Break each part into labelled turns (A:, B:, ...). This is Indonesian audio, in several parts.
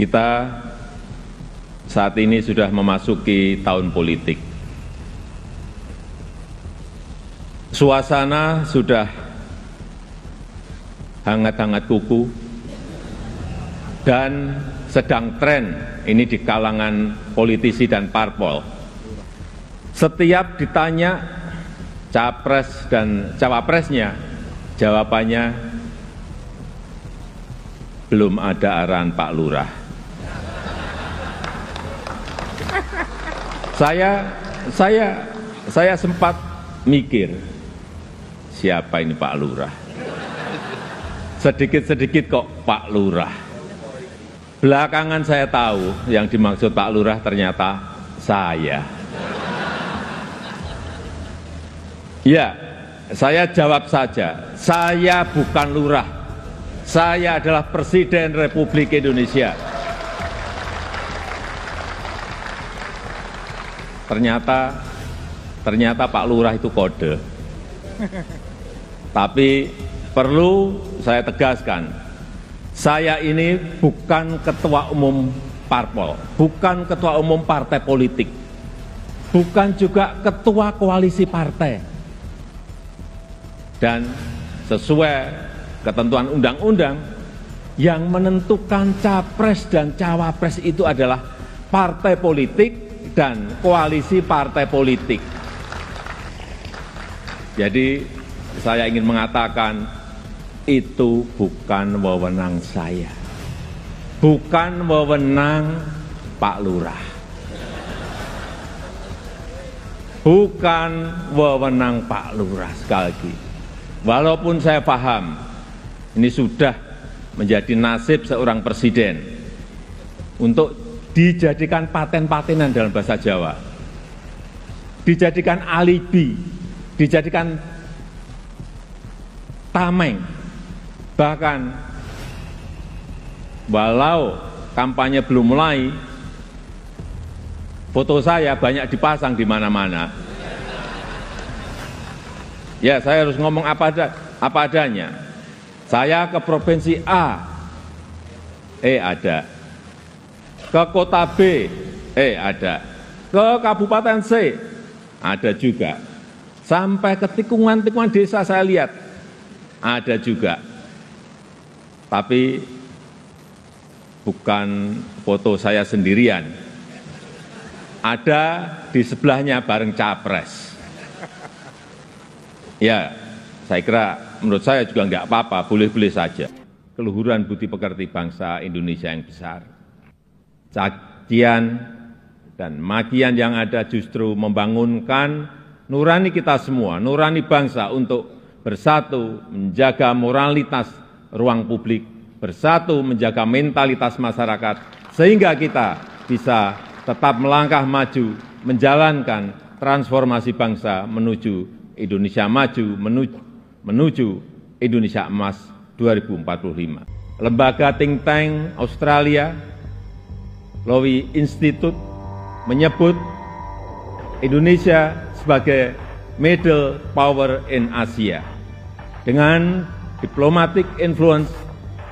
A: Kita saat ini sudah memasuki tahun politik. Suasana sudah hangat-hangat kuku dan sedang tren ini di kalangan politisi dan parpol. Setiap ditanya capres dan cawapresnya, jawabannya belum ada arahan Pak Lurah. Saya sempat mikir, siapa ini Pak Lurah? Sedikit-sedikit kok Pak Lurah. Belakangan saya tahu yang dimaksud Pak Lurah ternyata saya. Ya, saya jawab saja, saya bukan lurah. Saya adalah Presiden Republik Indonesia. Ternyata Pak Lurah itu kode. Tapi perlu saya tegaskan, saya ini bukan ketua umum parpol, bukan ketua umum partai politik, bukan juga ketua koalisi partai. Dan sesuai ketentuan undang-undang, yang menentukan capres dan cawapres itu adalah partai politik dan koalisi partai politik. Jadi saya ingin mengatakan itu bukan wewenang saya, bukan wewenang Pak Lurah, bukan wewenang Pak Lurah. Sekali lagi, walaupun saya paham ini sudah menjadi nasib seorang presiden untuk dijadikan paten-patenan dalam bahasa Jawa, dijadikan alibi, dijadikan tameng, bahkan walau kampanye belum mulai, foto saya banyak dipasang di mana-mana. Ya, saya harus ngomong apa adanya. Saya ke provinsi A, ada. Ke kota B, ada. Ke kabupaten C, ada juga. Sampai ke tikungan-tikungan desa saya lihat, ada juga. Tapi bukan foto saya sendirian. Ada di sebelahnya bareng capres. Ya, saya kira menurut saya juga enggak apa-apa, boleh-boleh saja. Keluhuran budi pekerti bangsa Indonesia yang besar. Cacian dan makian yang ada justru membangunkan nurani kita semua, nurani bangsa untuk bersatu menjaga moralitas ruang publik, bersatu menjaga mentalitas masyarakat, sehingga kita bisa tetap melangkah maju, menjalankan transformasi bangsa menuju Indonesia maju, menuju Indonesia emas 2045. Lembaga think tank Australia, Lowy Institute, menyebut Indonesia sebagai middle power in Asia. Dengan diplomatic influence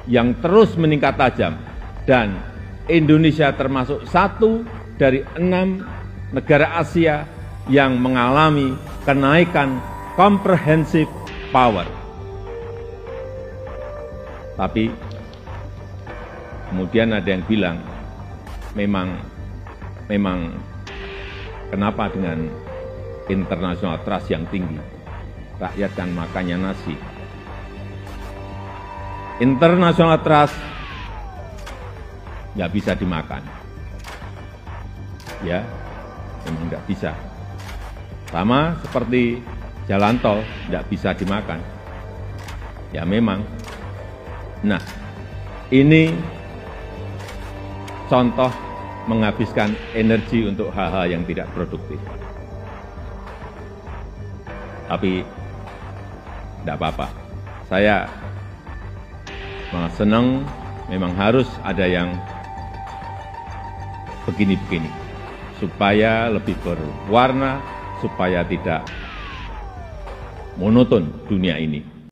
A: yang terus meningkat tajam, dan Indonesia termasuk satu dari 6 negara Asia yang mengalami kenaikan comprehensive power. Tapi kemudian ada yang bilang, memang kenapa dengan international trust yang tinggi, rakyat kan makannya nasi. International trust nggak bisa dimakan, ya, memang nggak bisa. Sama seperti jalan tol nggak bisa dimakan, ya memang. Nah, ini contoh menghabiskan energi untuk hal-hal yang tidak produktif. Tapi tidak apa-apa. Saya malah senang, memang harus ada yang begini-begini, supaya lebih berwarna, supaya tidak monoton dunia ini.